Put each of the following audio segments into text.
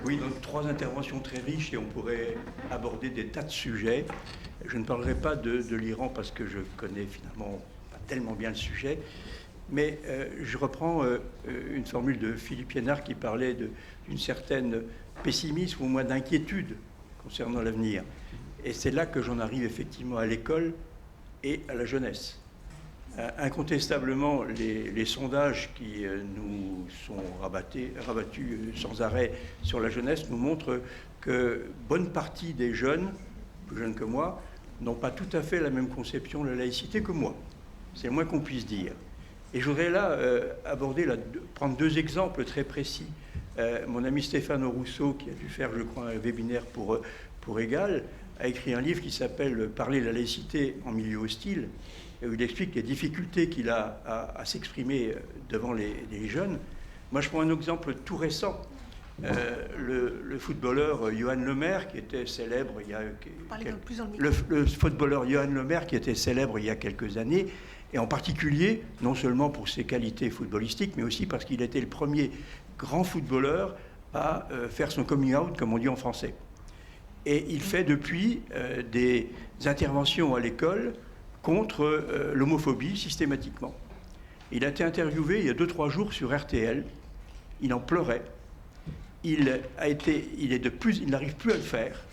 Oui, donc 3 interventions très riches et on pourrait aborder des tas de sujets. Je ne parlerai pas de l'Iran parce que je connais finalement pas tellement bien le sujet, mais je reprends une formule de Philippe Liénard qui parlait d'une certaine pessimisme ou moins d'inquiétude concernant l'avenir. Et c'est là que j'en arrive effectivement à l'école et à la jeunesse. Incontestablement, les sondages qui nous sont rabattus sans arrêt sur la jeunesse nous montrent que bonne partie des jeunes, plus jeunes que moi, n'ont pas tout à fait la même conception de la laïcité que moi. C'est le moins qu'on puisse dire. Et je voudrais là prendre 2 exemples très précis. Mon ami Stéphane Rousseau, qui a dû faire, je crois, un webinaire pour Égal, a écrit un livre qui s'appelle « Parler de la laïcité en milieu hostile », où il explique les difficultés qu'il a à s'exprimer devant les jeunes. Moi, je prends un exemple tout récent. Le footballeur Johan Lemaire, qui était célèbre le footballeur Johan Lemaire, qui était célèbre il y a quelques années, et en particulier, non seulement pour ses qualités footballistiques, mais aussi parce qu'il était le premier grand footballeur à faire son coming out, comme on dit en français. Et il fait depuis des interventions à l'école contre l'homophobie systématiquement. Il a été interviewé il y a 2-3 jours sur RTL. Il en pleurait. Il n'arrive plus à le faire.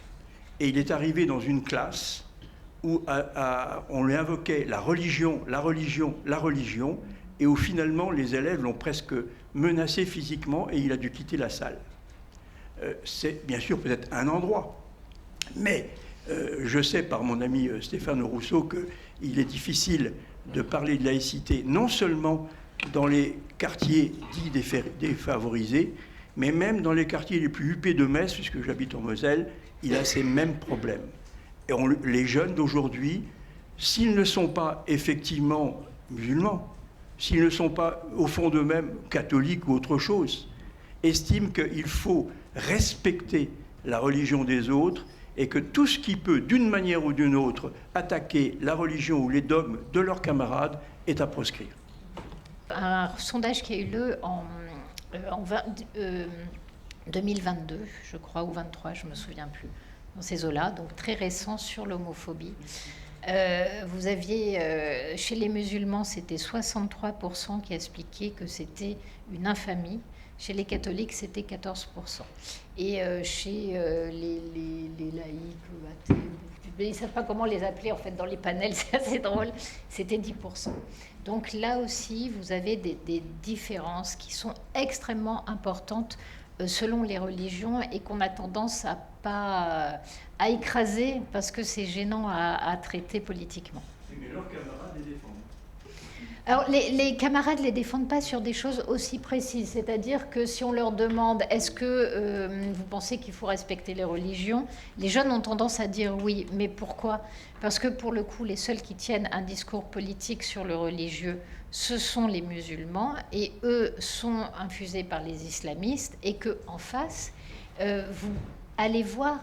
Et il est arrivé dans une classe où on lui invoquait la religion, la religion, la religion, et où finalement les élèves l'ont presque menacé physiquement et il a dû quitter la salle. C'est bien sûr peut-être un endroit, mais je sais par mon ami Stéphane Rousseau qu'il est difficile de parler de laïcité non seulement dans les quartiers dits défavorisés, mais même dans les quartiers les plus huppés de Metz, puisque j'habite en Moselle, il a ces mêmes problèmes. Et les jeunes d'aujourd'hui, s'ils ne sont pas effectivement musulmans, s'ils ne sont pas au fond d'eux-mêmes catholiques ou autre chose, estiment qu'il faut respecter la religion des autres et que tout ce qui peut, d'une manière ou d'une autre, attaquer la religion ou les dogmes de leurs camarades est à proscrire. Un sondage qui a eu lieu en 2022, je crois, ou 23, je ne me souviens plus, dans ces eaux-là, donc très récent sur l'homophobie. Vous aviez, chez les musulmans, c'était 63% qui expliquaient que c'était une infamie. Chez les catholiques, c'était 14%. Et chez les laïcs, athées, ils ne savent pas comment les appeler en fait dans les panels, c'est assez drôle, c'était 10%. Donc là aussi, vous avez des différences qui sont extrêmement importantes selon les religions et qu'on a tendance à écraser parce que c'est gênant à traiter politiquement. Mais leurs camarades les défendent. Alors, les camarades ne les défendent pas sur des choses aussi précises. C'est-à-dire que si on leur demande « est-ce que vous pensez qu'il faut respecter les religions ?», les jeunes ont tendance à dire oui. Mais pourquoi ? Parce que pour le coup, les seuls qui tiennent un discours politique sur le religieux, ce sont les musulmans, et eux sont infusés par les islamistes, et qu'en face, vous allez voir...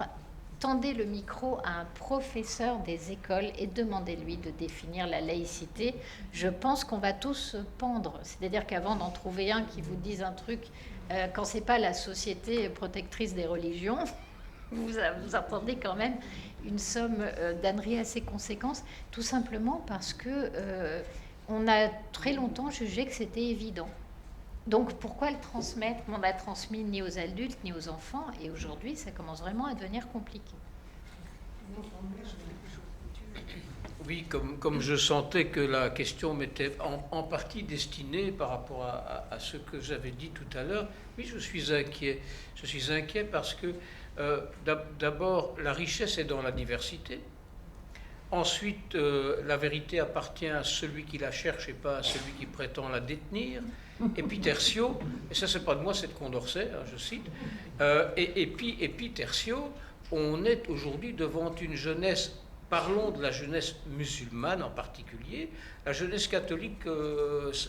Tendez le micro à un professeur des écoles et demandez-lui de définir la laïcité. Je pense qu'on va tous se pendre. C'est-à-dire qu'avant d'en trouver un qui vous dise un truc, quand c'est pas la société protectrice des religions, vous entendez quand même une somme d'âneries assez conséquente, tout simplement parce que on a très longtemps jugé que c'était évident. Donc pourquoi le transmettre ? On l'a transmis ni aux adultes ni aux enfants, et aujourd'hui ça commence vraiment à devenir compliqué. Oui, comme je sentais que la question m'était en partie destinée par rapport à ce que j'avais dit tout à l'heure, oui, je suis inquiet. Je suis inquiet parce que d'abord la richesse est dans la diversité. Ensuite, la vérité appartient à celui qui la cherche et pas à celui qui prétend la détenir. Et puis tertio, et ça c'est pas de moi, c'est de Condorcet, hein, je cite, et puis tertio, on est aujourd'hui devant une jeunesse, parlons de la jeunesse musulmane en particulier, la jeunesse catholique,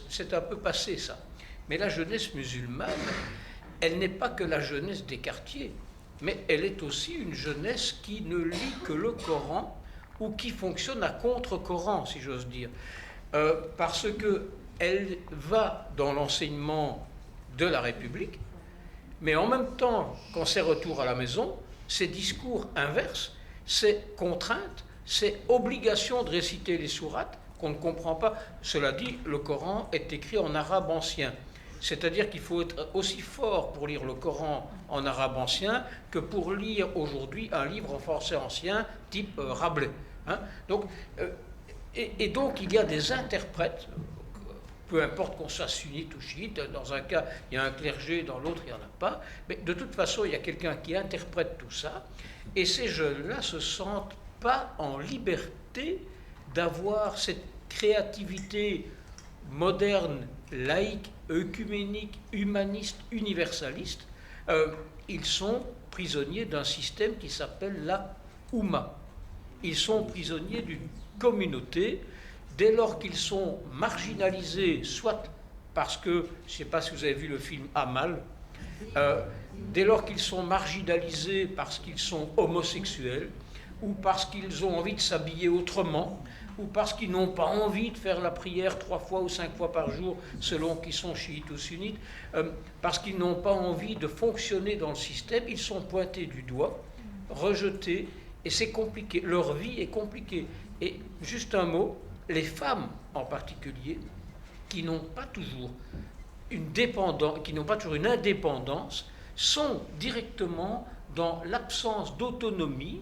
c'est un peu passé ça, mais la jeunesse musulmane, elle n'est pas que la jeunesse des quartiers, mais elle est aussi une jeunesse qui ne lit que le Coran, ou qui fonctionne à contre-Coran, si j'ose dire, parce que elle va dans l'enseignement de la République, Mais en même temps, quand c'est retour à la maison, c'est discours inverse, c'est contrainte, c'est obligation de réciter les sourates qu'on ne comprend pas. Cela dit, le Coran est écrit en arabe ancien. C'est-à-dire qu'il faut être aussi fort pour lire le Coran en arabe ancien que pour lire aujourd'hui un livre en français ancien type Rabelais. Hein. Donc, donc il y a des interprètes, peu importe qu'on soit sunnite ou chiite, dans un cas il y a un clergé, dans l'autre il n'y en a pas, mais de toute façon il y a quelqu'un qui interprète tout ça, et ces jeunes-là ne se sentent pas en liberté d'avoir cette créativité moderne, laïque, œcuménique, humaniste, universaliste. Ils sont prisonniers d'un système qui s'appelle la Oumma. Ils sont prisonniers d'une communauté. Dès lors qu'ils sont marginalisés, soit parce que, je ne sais pas si vous avez vu le film Amal, dès lors qu'ils sont marginalisés parce qu'ils sont homosexuels, ou parce qu'ils ont envie de s'habiller autrement, ou parce qu'ils n'ont pas envie de faire la prière 3 fois ou 5 fois par jour, selon qu'ils sont chiites ou sunnites, parce qu'ils n'ont pas envie de fonctionner dans le système, ils sont pointés du doigt, rejetés, et c'est compliqué. Leur vie est compliquée. Et juste un mot, les femmes en particulier, qui n'ont pas toujours une indépendance, sont directement dans l'absence d'autonomie.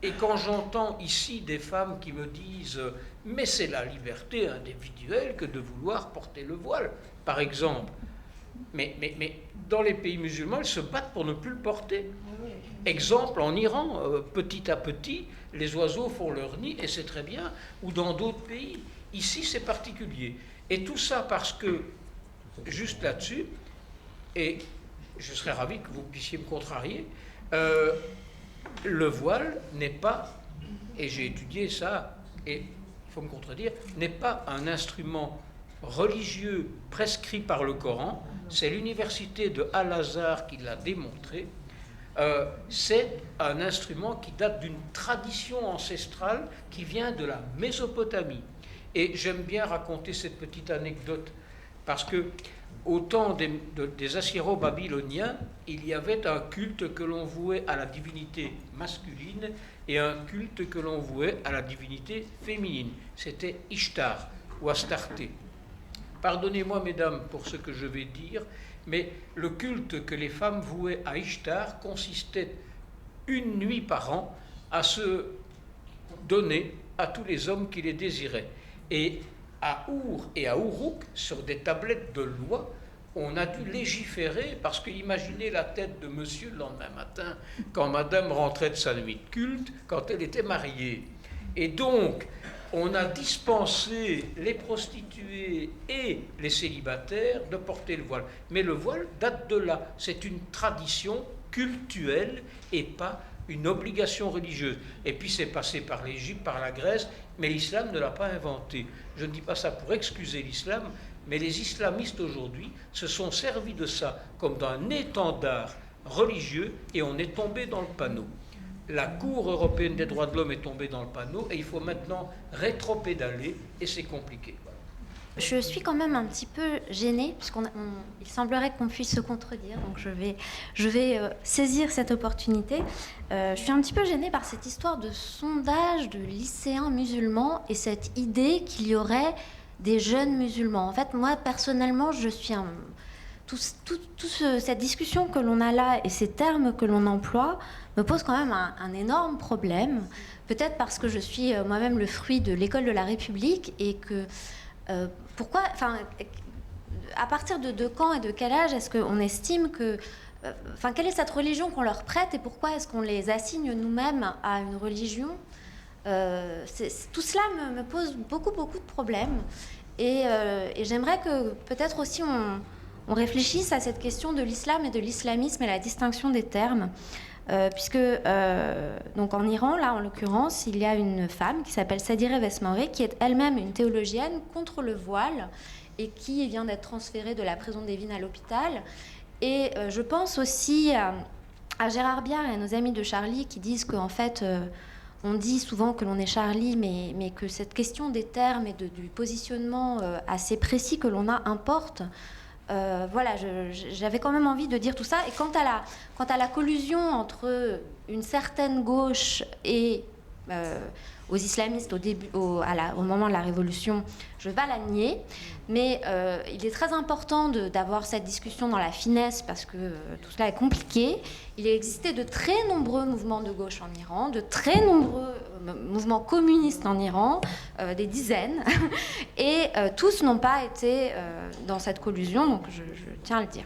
Et quand j'entends ici des femmes qui me disent « mais c'est la liberté individuelle que de vouloir porter le voile », par exemple. Mais dans les pays musulmans, ils se battent pour ne plus le porter. Exemple, en Iran, petit à petit, les oiseaux font leur nid, et c'est très bien, ou dans d'autres pays. Ici, c'est particulier. Et tout ça parce que, juste là-dessus, et je serais ravi que vous puissiez me contrarier, le voile n'est pas, et j'ai étudié ça, et il faut me contredire, n'est pas un instrument religieux prescrit par le Coran. C'est l'université de Al-Azhar qui l'a démontré. C'est un instrument qui date d'une tradition ancestrale qui vient de la Mésopotamie. Et j'aime bien raconter cette petite anecdote parce que au temps des Assyro-Babyloniens, il y avait un culte que l'on vouait à la divinité masculine et un culte que l'on vouait à la divinité féminine. C'était Ishtar ou Astarté. Pardonnez-moi, mesdames, pour ce que je vais dire, mais le culte que les femmes vouaient à Ishtar consistait une nuit par an à se donner à tous les hommes qui les désiraient. Et à Our et à Uruk, sur des tablettes de loi, on a dû légiférer, parce que imaginez la tête de monsieur le lendemain matin, quand madame rentrait de sa nuit de culte, quand elle était mariée. Et donc, on a dispensé les prostituées et les célibataires de porter le voile. Mais le voile date de là. C'est une tradition cultuelle et pas une obligation religieuse. Et puis c'est passé par l'Égypte, par la Grèce, mais l'islam ne l'a pas inventé. Je ne dis pas ça pour excuser l'islam, mais les islamistes aujourd'hui se sont servis de ça comme d'un étendard religieux et on est tombé dans le panneau. La Cour européenne des droits de l'homme est tombée dans le panneau et il faut maintenant rétropédaler et c'est compliqué. Je suis quand même un petit peu gênée, puisqu'il semblerait qu'on puisse se contredire, donc je vais saisir cette opportunité. Je suis un petit peu gênée par cette histoire de sondage de lycéens musulmans et cette idée qu'il y aurait des jeunes musulmans. En fait, moi, personnellement, je suis cette discussion que l'on a là et ces termes que l'on emploie me posent quand même un énorme problème. Peut-être parce que je suis moi-même le fruit de l'école de la République et que... à partir de quand et de quel âge est-ce qu'on estime que... quelle est cette religion qu'on leur prête et pourquoi est-ce qu'on les assigne nous-mêmes à une religion ? Tout cela me pose beaucoup de problèmes. Et j'aimerais que peut-être aussi on réfléchisse à cette question de l'islam et de l'islamisme et la distinction des termes. Puisque donc en Iran, là en l'occurrence, il y a une femme qui s'appelle Sadire Vesmoré, qui est elle-même une théologienne contre le voile et qui vient d'être transférée de la prison d'Evin à l'hôpital. Et je pense aussi à Gérard Biard et à nos amis de Charlie qui disent qu'en fait, on dit souvent que l'on est Charlie, mais que cette question des termes et du positionnement assez précis que l'on a importe. Voilà, j'avais quand même envie de dire tout ça. Et quant à la collusion entre une certaine gauche et aux islamistes au moment de la Révolution, je ne vais pas la nier, mais il est très important d'avoir cette discussion dans la finesse parce que tout cela est compliqué. Il existait de très nombreux mouvements de gauche en Iran, de très nombreux mouvements communistes en Iran, des dizaines, et tous n'ont pas été dans cette collusion, donc je tiens à le dire.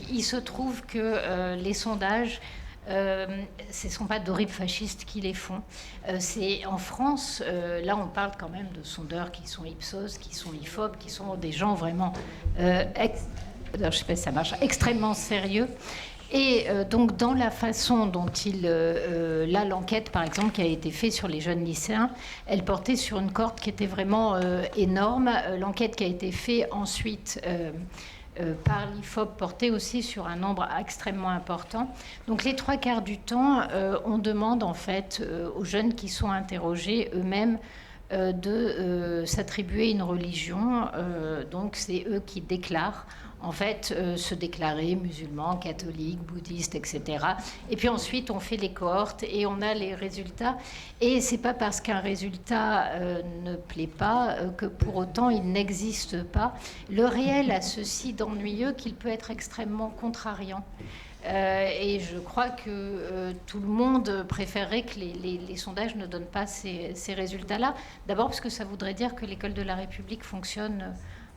Il se trouve que les sondages, ce ne sont pas d'horribles fascistes qui les font. C'est en France, là on parle quand même de sondeurs qui sont Ipsos, qui sont IFOP, qui sont des gens vraiment, je sais pas si ça marche, extrêmement sérieux. Et donc dans la façon dont là l'enquête par exemple qui a été faite sur les jeunes lycéens, elle portait sur une cohorte qui était vraiment énorme. L'enquête qui a été faite ensuite par l'IFOP portait aussi sur un nombre extrêmement important. Donc les 3/4 du temps, on demande en fait aux jeunes qui sont interrogés eux-mêmes de s'attribuer une religion. Donc c'est eux qui déclarent en fait se déclarer musulmans, catholiques, bouddhistes, etc. Et puis ensuite on fait les cohortes et on a les résultats. Et c'est pas parce qu'un résultat ne plaît pas que pour autant il n'existe pas. Le réel a ceci d'ennuyeux qu'il peut être extrêmement contrariant. Et je crois que tout le monde préférerait que les sondages ne donnent pas ces résultats-là. D'abord parce que ça voudrait dire que l'école de la République fonctionne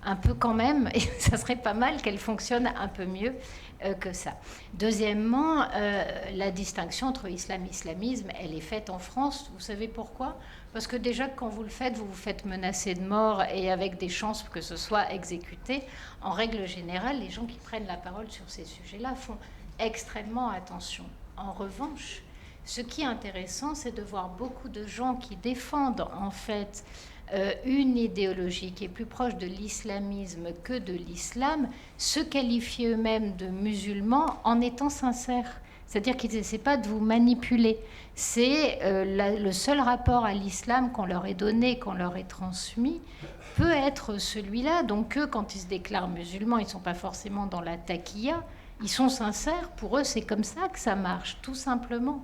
un peu quand même, et ça serait pas mal qu'elle fonctionne un peu mieux que ça. Deuxièmement, la distinction entre islam et islamisme, elle est faite en France. Vous savez pourquoi ? Parce que déjà, quand vous le faites, vous vous faites menacer de mort et avec des chances que ce soit exécuté. En règle générale, les gens qui prennent la parole sur ces sujets-là font extrêmement attention. En revanche, ce qui est intéressant, c'est de voir beaucoup de gens qui défendent en fait une idéologie qui est plus proche de l'islamisme que de l'islam, se qualifier eux-mêmes de musulmans en étant sincères. C'est-à-dire qu'ils n'essaient pas de vous manipuler. C'est le seul rapport à l'islam qu'on leur est donné, qu'on leur est transmis, peut être celui-là. Donc eux, quand ils se déclarent musulmans, ils ne sont pas forcément dans la taquilla, ils sont sincères. Pour eux, c'est comme ça que ça marche, tout simplement,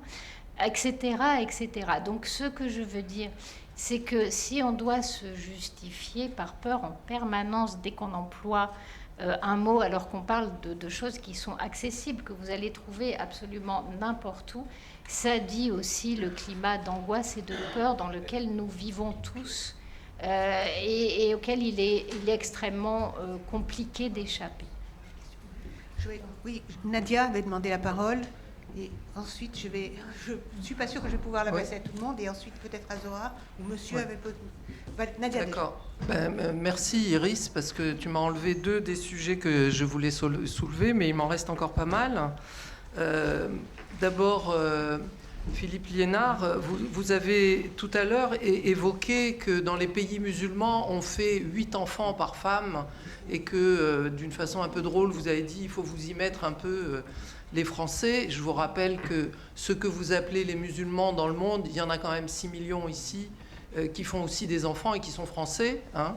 etc., etc. Donc ce que je veux dire, c'est que si on doit se justifier par peur en permanence dès qu'on emploie un mot, alors qu'on parle de choses qui sont accessibles, que vous allez trouver absolument n'importe où, ça dit aussi le climat d'angoisse et de peur dans lequel nous vivons tous et auquel il est extrêmement compliqué d'échapper. Oui, Nadia avait demandé la parole. Et ensuite, je ne suis pas sûre que je vais pouvoir la passer à tout le monde. Et ensuite, peut-être à Zohra, ou monsieur avait... Nadia. D'accord. Merci Iris, parce que tu m'as enlevé 2 des sujets que je voulais soulever, mais il m'en reste encore pas mal. D'abord, Philippe Liénard, vous avez tout à l'heure évoqué que dans les pays musulmans, on fait 8 enfants par femme, et que d'une façon un peu drôle, vous avez dit il faut vous y mettre un peu... les Français. Je vous rappelle que ce que vous appelez les musulmans dans le monde, il y en a quand même 6 millions ici qui font aussi des enfants et qui sont français. Hein.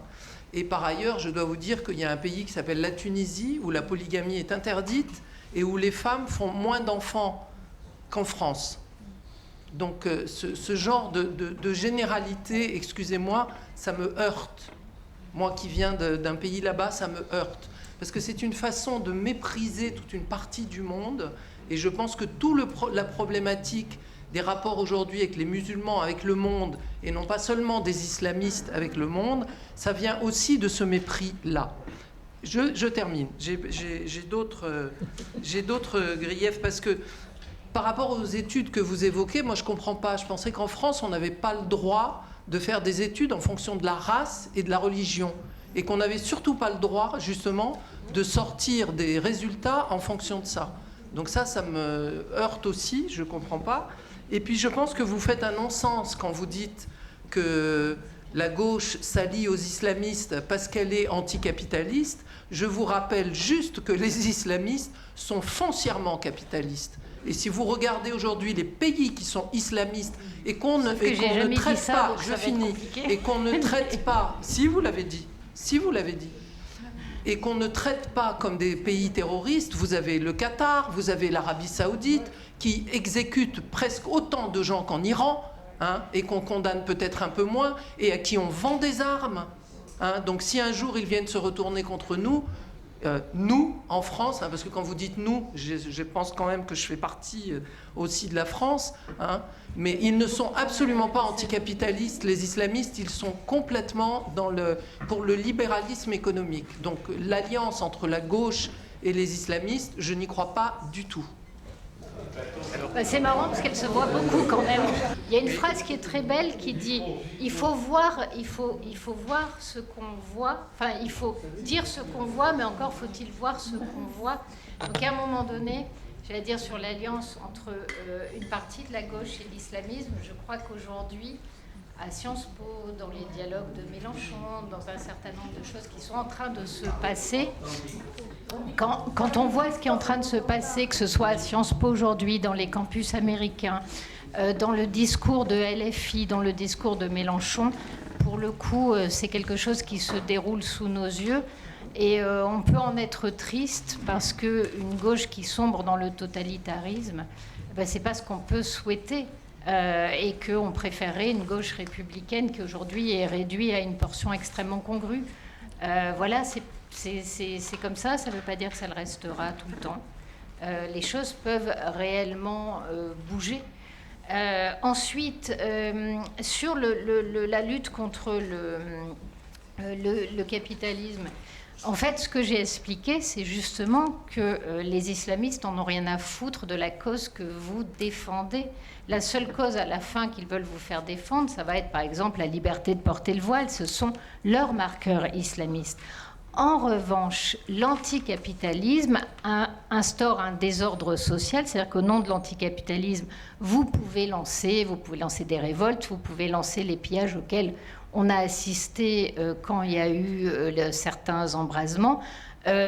Et par ailleurs, je dois vous dire qu'il y a un pays qui s'appelle la Tunisie où la polygamie est interdite et où les femmes font moins d'enfants qu'en France. Donc ce genre de généralité, excusez-moi, ça me heurte. Moi qui viens d'un pays là-bas, ça me heurte. Parce que c'est une façon de mépriser toute une partie du monde. Et je pense que la problématique des rapports aujourd'hui avec les musulmans, avec le monde, et non pas seulement des islamistes avec le monde, ça vient aussi de ce mépris-là. Je termine. J'ai d'autres griefs, parce que par rapport aux études que vous évoquez, moi je ne comprends pas. Je pensais qu'en France, on n'avait pas le droit de faire des études en fonction de la race et de la religion. Et qu'on n'avait surtout pas le droit, justement, de sortir des résultats en fonction de ça. Donc ça me heurte aussi, je ne comprends pas. Et puis je pense que vous faites un non-sens quand vous dites que la gauche s'allie aux islamistes parce qu'elle est anticapitaliste. Je vous rappelle juste que les islamistes sont foncièrement capitalistes. Et si vous regardez aujourd'hui les pays qui sont islamistes et qu'on ne traite pas, je finis, et qu'on ne traite pas, si vous l'avez dit, et qu'on ne traite pas comme des pays terroristes. Vous avez le Qatar, vous avez l'Arabie Saoudite, qui exécute presque autant de gens qu'en Iran, hein, et qu'on condamne peut-être un peu moins, et à qui on vend des armes. Hein. Donc si un jour ils viennent se retourner contre nous, nous, en France, hein, parce que quand vous dites nous, je pense quand même que je fais partie aussi de la France, hein, mais ils ne sont absolument pas anticapitalistes, les islamistes, ils sont complètement pour le libéralisme économique. Donc l'alliance entre la gauche et les islamistes, je n'y crois pas du tout. C'est marrant parce qu'elle se voit beaucoup quand même. Il y a une phrase qui est très belle qui dit il faut voir ce qu'on voit, enfin il faut dire ce qu'on voit, mais encore faut-il voir ce qu'on voit. Donc à un moment donné, j'allais dire sur l'alliance entre une partie de la gauche et l'islamisme, je crois qu'aujourd'hui, à Sciences Po, dans les dialogues de Mélenchon, dans un certain nombre de choses qui sont en train de se passer, quand on voit ce qui est en train de se passer, que ce soit à Sciences Po aujourd'hui, dans les campus américains, dans le discours de LFI, dans le discours de Mélenchon, pour le coup, c'est quelque chose qui se déroule sous nos yeux. Et on peut en être triste parce qu'une gauche qui sombre dans le totalitarisme, c'est pas ce qu'on peut souhaiter. Et qu'on préférait une gauche républicaine qui aujourd'hui est réduite à une portion extrêmement congrue. Voilà, c'est comme ça, ça ne veut pas dire que ça le restera tout le temps. Les choses peuvent réellement bouger. Ensuite, sur la lutte contre le capitalisme, en fait, ce que j'ai expliqué, c'est justement que les islamistes n'en ont rien à foutre de la cause que vous défendez. La seule cause à la fin qu'ils veulent vous faire défendre, ça va être par exemple la liberté de porter le voile. Ce sont leurs marqueurs islamistes. En revanche, l'anticapitalisme instaure un désordre social, c'est-à-dire qu'au nom de l'anticapitalisme, vous pouvez lancer des révoltes, vous pouvez lancer les pillages auxquels on a assisté quand il y a eu certains embrasements.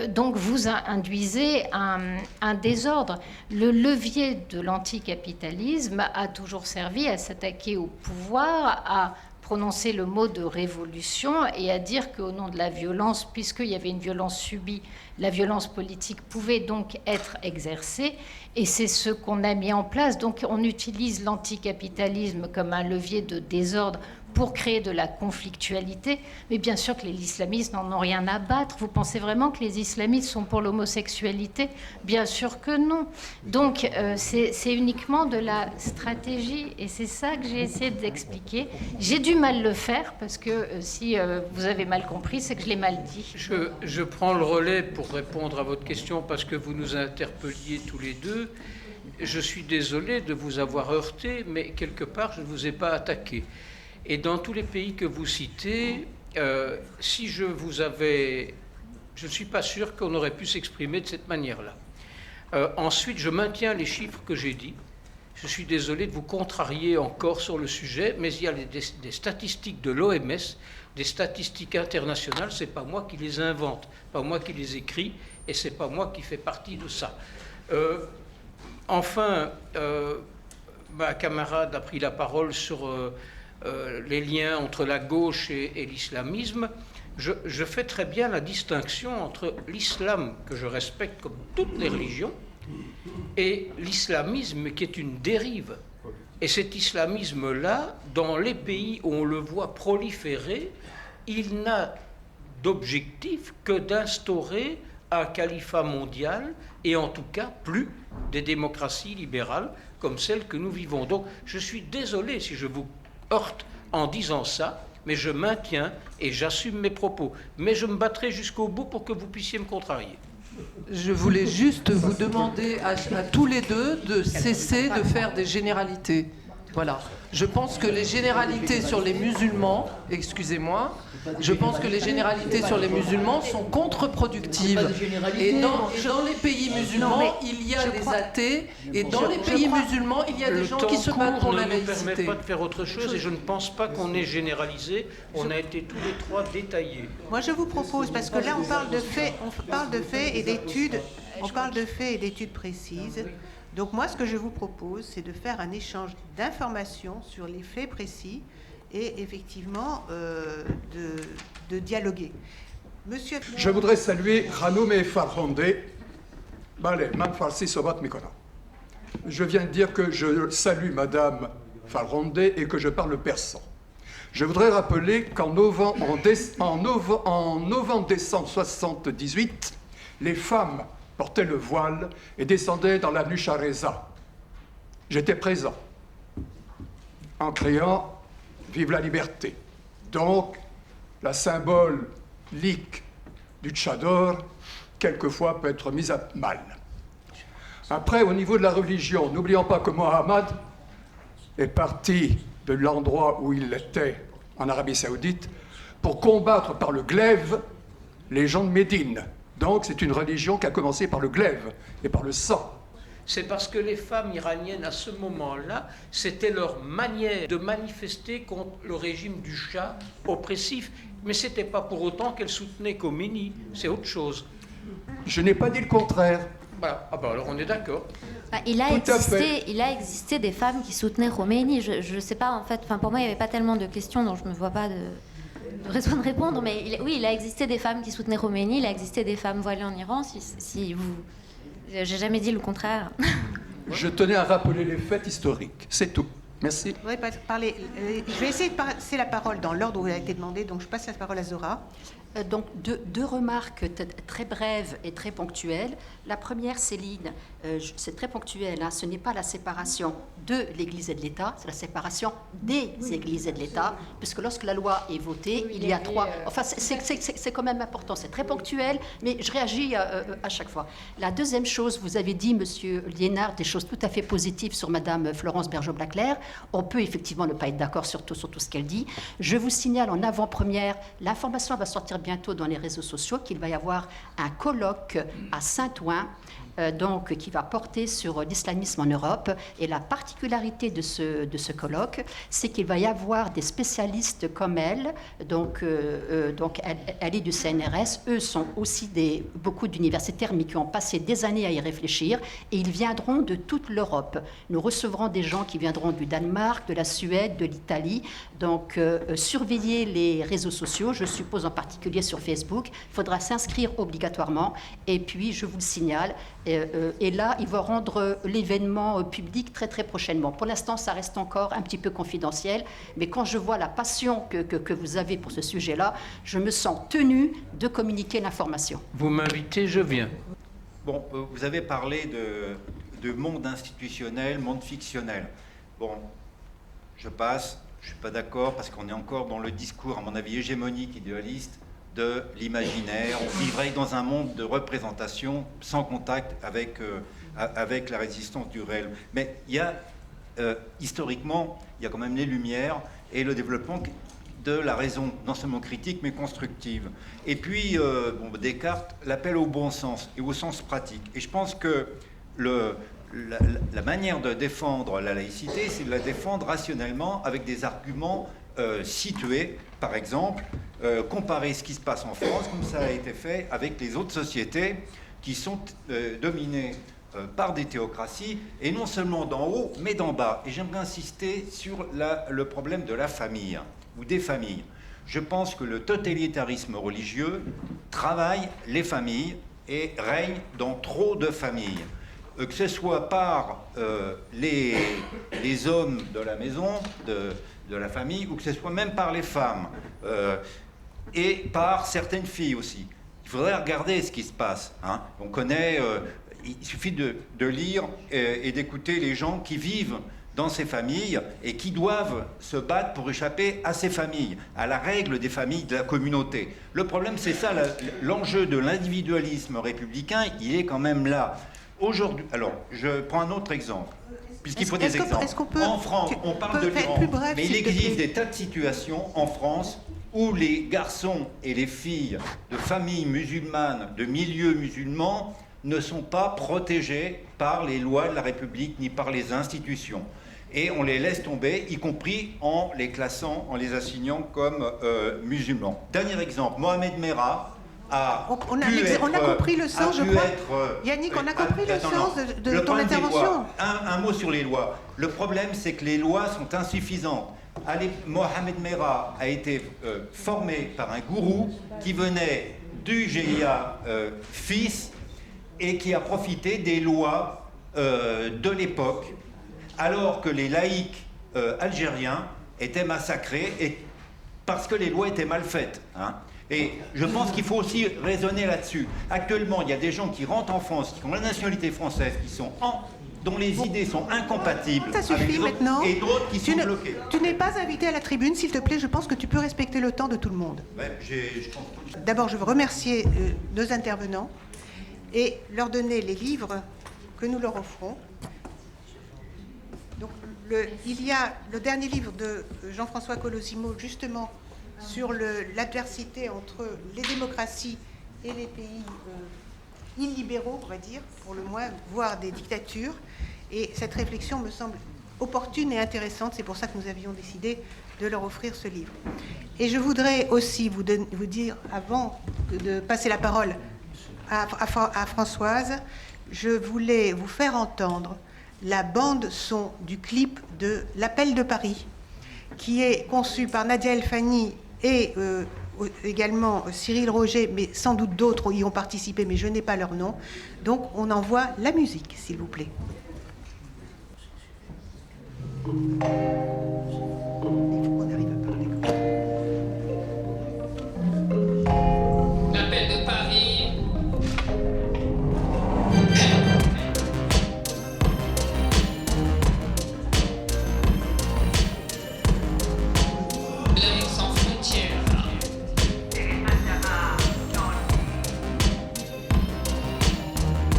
Donc vous induisez un désordre. Le levier de l'anticapitalisme a toujours servi à s'attaquer au pouvoir, à prononcer le mot de révolution et à dire qu'au nom de la violence, puisqu'il y avait une violence subie, la violence politique pouvait donc être exercée. Et c'est ce qu'on a mis en place. Donc on utilise l'anticapitalisme comme un levier de désordre pour créer de la conflictualité. Mais bien sûr que les islamistes n'en ont rien à battre. Vous pensez vraiment que les islamistes sont pour l'homosexualité? Bien sûr que non. Donc c'est uniquement de la stratégie. Et c'est ça que j'ai essayé d'expliquer. J'ai du mal le faire parce que si vous avez mal compris, c'est que je l'ai mal dit. Je prends le relais pour répondre à votre question parce que vous nous interpelliez tous les deux. Je suis désolé de vous avoir heurté, mais quelque part, je ne vous ai pas attaqué. Et dans tous les pays que vous citez, si je vous avais... Je ne suis pas sûr qu'on aurait pu s'exprimer de cette manière-là. Ensuite, je maintiens les chiffres que j'ai dit. Je suis désolé de vous contrarier encore sur le sujet, mais il y a des statistiques de l'OMS, des statistiques internationales, ce n'est pas moi qui les invente, pas moi qui les écris, et ce n'est pas moi qui fais partie de ça. Enfin, ma camarade a pris la parole sur... les liens entre la gauche et l'islamisme. Je fais très bien la distinction entre l'islam, que je respecte comme toutes les religions, et l'islamisme qui est une dérive. Et cet islamisme-là, dans les pays où on le voit proliférer, il n'a d'objectif que d'instaurer un califat mondial et en tout cas plus des démocraties libérales comme celles que nous vivons. Donc je suis désolé si je vous heurte en disant ça, mais je maintiens et j'assume mes propos. Mais je me battrai jusqu'au bout pour que vous puissiez me contrarier. Je voulais juste vous demander à tous les deux de cesser de faire des généralités. Voilà. Je pense que les généralités sur les musulmans, excusez-moi, je pense que les généralités sur les musulmans sont contre-productives. Et dans les pays musulmans, il y a des athées, et dans les pays musulmans, il y a des gens qui se battent pour la laïcité. Le temps court ne nous permet pas de faire autre chose, et je ne pense pas qu'on ait généralisé. On a été tous les trois détaillés. Moi, je vous propose, parce que là, on parle de faits et d'études, on parle de faits et d'études précises. Donc moi, ce que je vous propose, c'est de faire un échange d'informations sur les faits précis et effectivement de dialoguer. Monsieur... Je voudrais saluer Khanoum Farhonde. Bale, man farsi sobat mikona. Je viens de dire que je salue Madame Farhonde et que je parle persan. Je voudrais rappeler qu'en novembre-décembre 78, les femmes portaient le voile et descendaient dans la Nuchareza. J'étais présent en criant « Vive la liberté ». Donc, la symbolique du tchador, quelquefois, peut être mise à mal. Après, au niveau de la religion, n'oublions pas que Mohammed est parti de l'endroit où il était, en Arabie Saoudite, pour combattre par le glaive les gens de Médine. Donc c'est une religion qui a commencé par le glaive et par le sang. C'est parce que les femmes iraniennes, à ce moment-là, c'était leur manière de manifester contre le régime du Shah oppressif. Mais ce n'était pas pour autant qu'elles soutenaient Khomeini, c'est autre chose. Je n'ai pas dit le contraire. Voilà. Ah ben alors on est d'accord. Il a existé des femmes qui soutenaient Khomeini. Je ne sais pas, en fait, pour moi, il n'y avait pas tellement de questions, donc je ne me vois pas de raison de répondre. Mais il a existé des femmes qui soutenaient Khomeini, il a existé des femmes voilées en Iran, si vous... J'ai jamais dit le contraire. Je tenais à rappeler les faits historiques, c'est tout. Merci. Je vais essayer de passer la parole dans l'ordre où elle a été demandée, donc je passe la parole à Zora. Donc deux remarques très brèves et très ponctuelles. La première, Céline, c'est très ponctuel, hein, ce n'est pas la séparation de l'Église et de l'État, c'est la séparation des églises et de l'État, puisque lorsque la loi est votée, il y a trois... Enfin, c'est quand même important, c'est très ponctuel, mais je réagis à chaque fois. La deuxième chose, vous avez dit, Monsieur Liénard, des choses tout à fait positives sur Madame Florence Bergeau-Blaclair. On peut effectivement ne pas être d'accord sur tout ce qu'elle dit. Je vous signale en avant-première, l'information va sortir bientôt dans les réseaux sociaux, qu'il va y avoir un colloque à Saint-Ouen, qui va porter sur l'islamisme en Europe. Et la particularité de ce colloque, c'est qu'il va y avoir des spécialistes comme elle. Elle est du CNRS. Eux sont aussi beaucoup d'universitaires, mais qui ont passé des années à y réfléchir. Et ils viendront de toute l'Europe. Nous recevrons des gens qui viendront du Danemark, de la Suède, de l'Italie. Donc, surveillez les réseaux sociaux, je suppose en particulier sur Facebook. Il faudra s'inscrire obligatoirement. Et puis, je vous le signale, et là, il va rendre l'événement public très, très prochainement. Pour l'instant, ça reste encore un petit peu confidentiel, mais quand je vois la passion que vous avez pour ce sujet-là, je me sens tenue de communiquer l'information. Vous m'invitez, je viens. Bon, vous avez parlé de monde institutionnel, monde fictionnel. Bon, je passe, je ne suis pas d'accord, parce qu'on est encore dans le discours, à mon avis, hégémonique, idéaliste, de l'imaginaire. On vivrait dans un monde de représentation sans contact avec la résistance du réel. Mais il y a, historiquement, il y a quand même les Lumières et le développement de la raison, non seulement critique, mais constructive. Et puis, Descartes, l'appel au bon sens et au sens pratique. Et je pense que la manière de défendre la laïcité, c'est de la défendre rationnellement avec des arguments situés. Par exemple, comparer ce qui se passe en France, comme ça a été fait avec les autres sociétés qui sont dominées par des théocraties, et non seulement d'en haut, mais d'en bas. Et j'aimerais insister sur le problème de la famille, ou des familles. Je pense que le totalitarisme religieux travaille les familles et règne dans trop de familles. Que ce soit par les hommes de la maison, de la famille, ou que ce soit même par les femmes, et par certaines filles aussi. Il faudrait regarder ce qui se passe. Hein. On connaît, il suffit de lire et d'écouter les gens qui vivent dans ces familles et qui doivent se battre pour échapper à ces familles, à la règle des familles, de la communauté. Le problème, c'est ça, l'enjeu de l'individualisme républicain, il est quand même là. Aujourd'hui, alors, je prends un autre exemple, puisqu'il faut des exemples. En France, on parle de l'Iran, mais il existe des tas de situations en France où les garçons et les filles de familles musulmanes, de milieux musulmans, ne sont pas protégés par les lois de la République ni par les institutions. Et on les laisse tomber, y compris en les classant, en les assignant comme musulmans. Dernier exemple, Mohamed Merah on a compris le sens, je crois. Yannick, on a compris le sens de ton intervention. Un mot sur les lois. Le problème, c'est que les lois sont insuffisantes. Mohamed Merah a été formé par un gourou qui venait du GIA fils et qui a profité des lois de l'époque, alors que les laïcs algériens étaient massacrés et parce que les lois étaient mal faites. Hein. Et je pense qu'il faut aussi raisonner là-dessus. Actuellement, il y a des gens qui rentrent en France, qui ont la nationalité française, dont les idées sont incompatibles ça suffit avec les autres, maintenant. et d'autres qui sont bloqués. Tu n'es pas invité à la tribune, s'il te plaît. Je pense que tu peux respecter le temps de tout le monde. Ouais, je pense que... D'abord, je veux remercier nos intervenants et leur donner les livres que nous leur offrons. Donc, il y a le dernier livre de Jean-François Colosimo, justement, sur l'adversité entre les démocraties et les pays illibéraux, on va dire, pour le moins, voire des dictatures. Et cette réflexion me semble opportune et intéressante. C'est pour ça que nous avions décidé de leur offrir ce livre. Et je voudrais aussi vous dire, avant de passer la parole à Françoise, je voulais vous faire entendre la bande-son du clip de L'Appel de Paris, qui est conçu par Nadia El Fani et également Cyril Roger, mais sans doute d'autres y ont participé, mais je n'ai pas leur nom. Donc on envoie la musique, s'il vous plaît. Il faut qu'on arrive à parler. L'appel de Paris. L'Amérique sans frontières.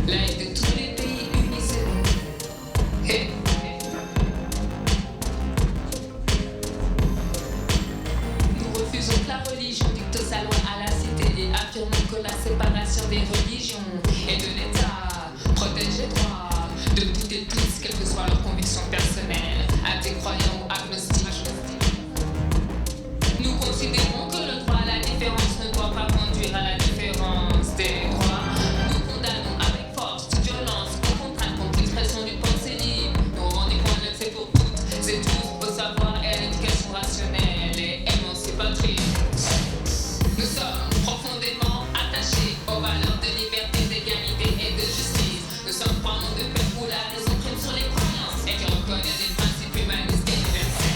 Laïque de tous les pays unis. Hey. Nous refusons que la religion dicte sa loi à la cité et affirmons que la séparation des religions et de l'État protège les droits de toutes et tous, quelles que soient leurs convictions personnelles, athées, croyants ou agnostiques. Nous considérons que le droit à la différence ne doit pas conduire à la différence des droits. Nous condamnons avec force, toute violence, ou contrainte contre l'expression d'une pensée libre. Nous revendiquons l'accès pour toutes et tous au savoir et à l'éducation rationnelle et émancipatrice. Nous sommes profondément attachés aux valeurs de liberté, d'égalité et de justice. Nous sommes pour un monde de paix où la raison prime sur les croyances et qui reconnaît des principes humanistes et universels.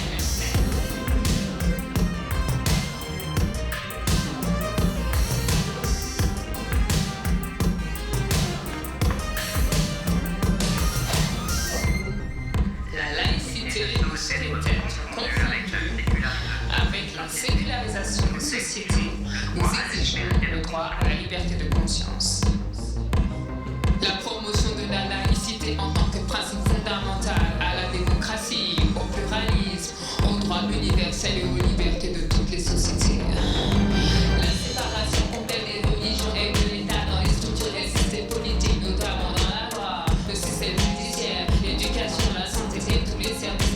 La laïcité doit être confondue avec la sécularisation de société. Nous exigeons le droit à la liberté de conscience. La promotion de la laïcité en tant que principe fondamental à la démocratie, au pluralisme, aux droits universels et aux libertés de toutes les sociétés. La séparation complète des religions et de l'État dans les structures et systèmes politiques, notamment dans la loi, le système judiciaire, l'éducation, la santé et tous les services